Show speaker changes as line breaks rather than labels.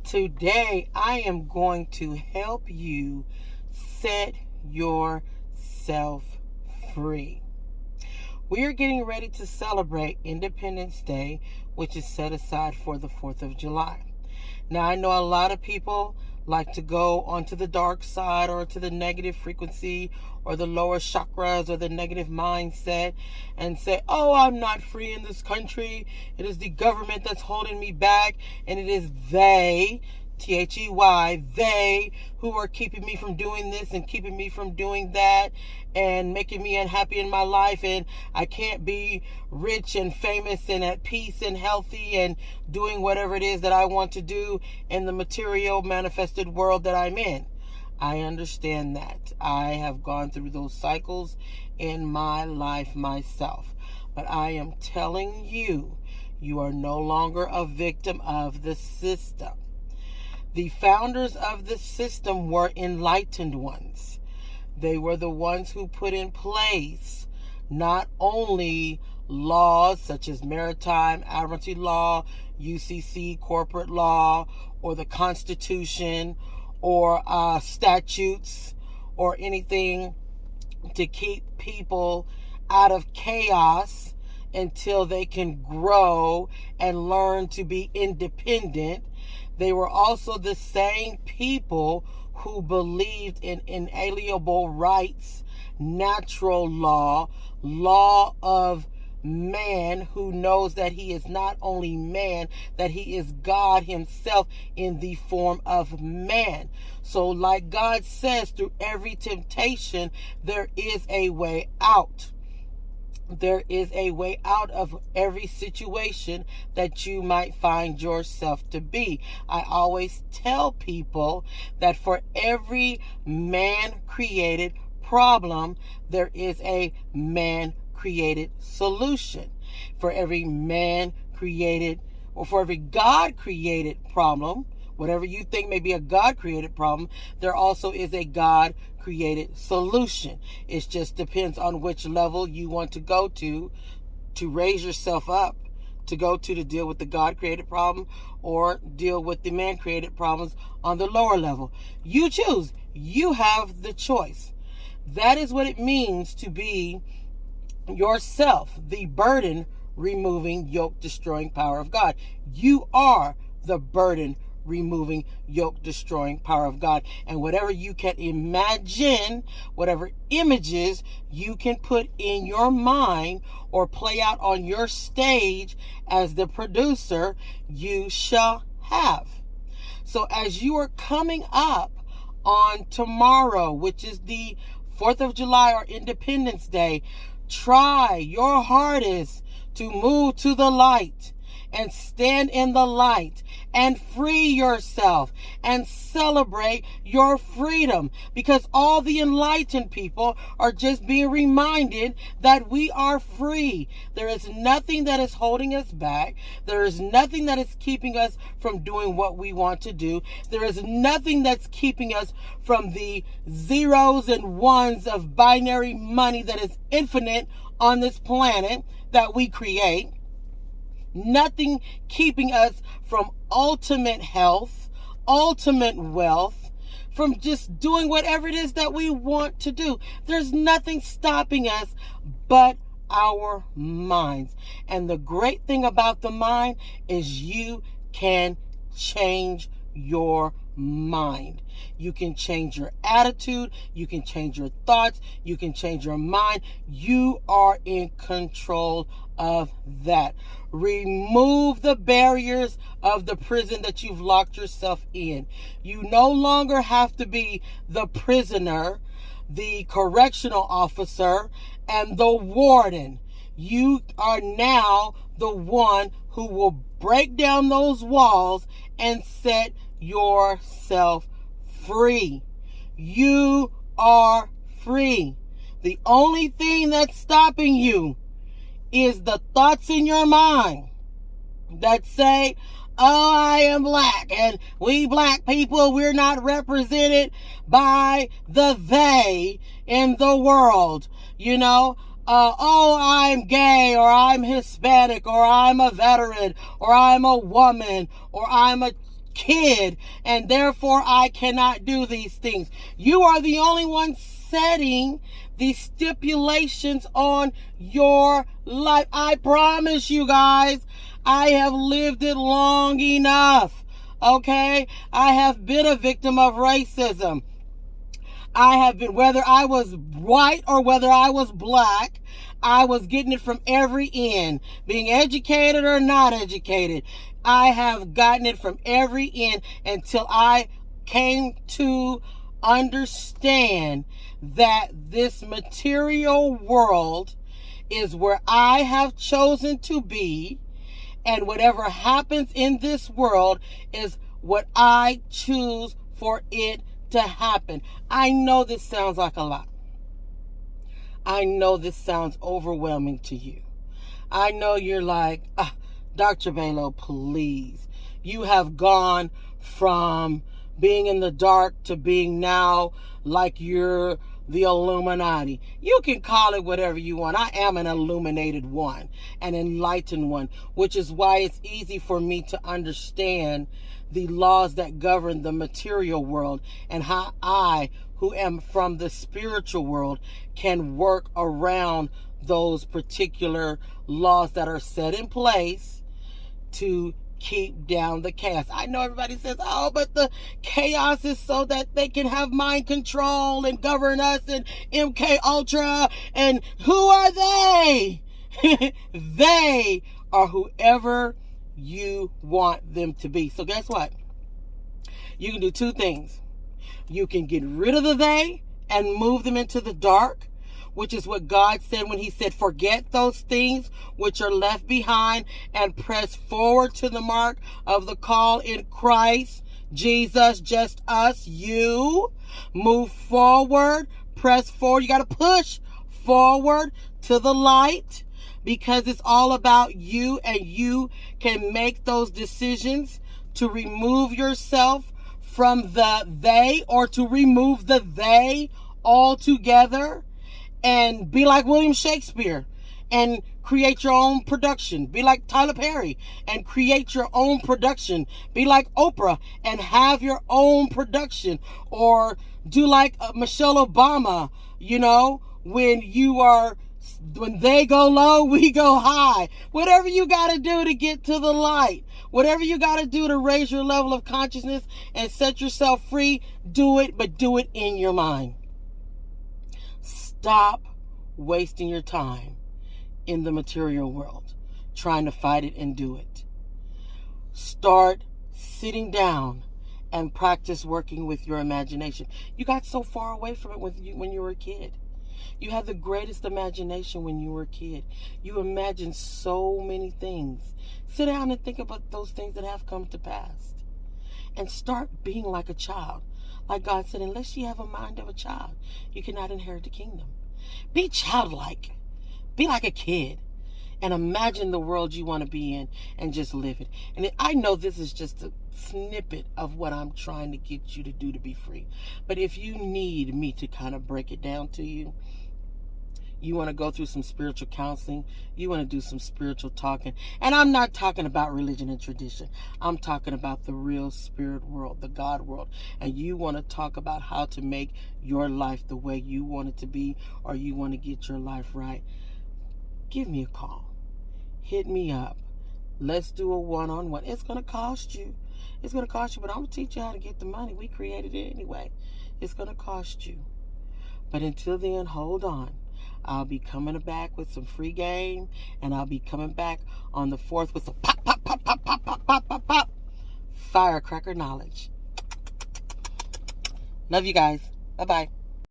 Today, I am going to help you set yourself free. We are getting ready to celebrate Independence Day, which is set aside for the 4th of July. Now, I know a lot of people like to go onto the dark side or to the negative frequency or the lower chakras or the negative mindset and say, oh, I'm not free in this country. It is the government that's holding me back, and it is they, They, they who are keeping me from doing this and keeping me from doing that and making me unhappy in my life, and I can't be rich and famous and at peace and healthy and doing whatever it is that I want to do in the material manifested world that I'm in. I understand that. I have gone through those cycles in my life myself. But I am telling you, you are no longer a victim of the system. The founders of the system were enlightened ones. They were the ones who put in place not only laws such as maritime admiralty law, UCC corporate law, or the Constitution, or statutes, or anything to keep people out of chaos until they can grow and learn to be independent. They were also the same people who believed in inalienable rights, natural law, law of man who knows that he is not only man, that he is God himself in the form of man. So like God says, through every temptation, there is a way out. There is a way out of every situation that you might find yourself to be. I always tell people that for every man-created problem, there is a man-created solution. For every man-created, or for every God-created problem, whatever you think may be a God-created problem, there also is a God-created solution. It just depends on which level you want to go to raise yourself up, to go to deal with the God-created problem or deal with the man-created problems on the lower level. You choose. You have the choice. That is what it means to be yourself, the burden removing, yoke destroying power of God. You are the burden removing, yoke destroying power of God. And whatever you can imagine, whatever images you can put in your mind or play out on your stage as the producer, you shall have. So as you are coming up on tomorrow, which is the 4th of July or Independence Day, try your hardest to move to the light and stand in the light and free yourself and celebrate your freedom, because all the enlightened people are just being reminded that we are free. There is nothing that is holding us back. There is nothing that is keeping us from doing what we want to do. There is nothing that's keeping us from the zeros and ones of binary money that is infinite on this planet that we create. Nothing keeping us from ultimate health, ultimate wealth, from just doing whatever it is that we want to do. There's nothing stopping us but our minds. And the great thing about the mind is you can change your mind. You can change your attitude. You can change your thoughts. You can change your mind. You are in control of that. Remove the barriers of the prison that you've locked yourself in. You no longer have to be the prisoner, the correctional officer, and the warden. You are now the one who will break down those walls and set yourself free. You are free. The only thing that's stopping you is the thoughts in your mind that say, oh, I am black, and we black people, we're not represented by the they in the world. You know, oh, I'm gay, or I'm Hispanic, or I'm a veteran, or I'm a woman, or I'm a kid, and therefore I cannot do these things. You are the only one setting the stipulations on your life. I promise you guys, I have lived it long enough. Okay? I have been a victim of racism. I have been, whether I was white or whether I was black, I was getting it from every end. Being educated or not educated, I have gotten it from every end until I came to understand that this material world is where I have chosen to be, and whatever happens in this world is what I choose for it to happen. I know this sounds like a lot. I know this sounds overwhelming to you. I know you're like, Dr. Balo, please. You have gone from being in the dark to being now like you're the Illuminati. You can call it whatever you want. I am an illuminated one, an enlightened one, which is why it's easy for me to understand the laws that govern the material world and how I, who am from the spiritual world, can work around those particular laws that are set in place to keep down the chaos. I know everybody says, oh, but the chaos is so that they can have mind control and govern us and MK Ultra. And who are they? They are whoever you want them to be. So guess what? You can do two things. You can get rid of the they and move them into the dark, which is what God said when he said, forget those things which are left behind and press forward to the mark of the call in Christ Jesus, just us, you. Move forward, press forward. You got to push forward to the light, because it's all about you, and you can make those decisions to remove yourself from the they, or to remove the they altogether, and be like William Shakespeare and create your own production. Be like Tyler Perry and create your own production. Be like Oprah and have your own production. Or do like Michelle Obama, when they go low, we go high. Whatever you got to do to get to the light, whatever you got to do to raise your level of consciousness and set yourself free, do it, but do it in your mind. Stop wasting your time in the material world trying to fight it and do it. Start sitting down and practice working with your imagination. You got so far away from it when you were a kid. You had the greatest imagination when you were a kid. You imagined so many things. Sit down and think about those things that have come to pass. And start being like a child. Like God said, unless you have a mind of a child, you cannot inherit the kingdom. Be childlike. Be like a kid. And imagine the world you want to be in and just live it. And I know this is just a snippet of what I'm trying to get you to do to be free. But if you need me to kind of break it down to you, you want to go through some spiritual counseling, you want to do some spiritual talking. And I'm not talking about religion and tradition. I'm talking about the real spirit world, the God world. And you want to talk about how to make your life the way you want it to be, or you want to get your life right. Give me a call. Hit me up. Let's do a one-on-one. It's going to cost you. It's going to cost you, but I'm going to teach you how to get the money. We created it anyway. It's going to cost you. But until then, hold on. I'll be coming back with some free game, and I'll be coming back on the 4th with some pop, pop, pop, pop, pop, pop, pop, pop, pop, firecracker knowledge. Love you guys. Bye-bye.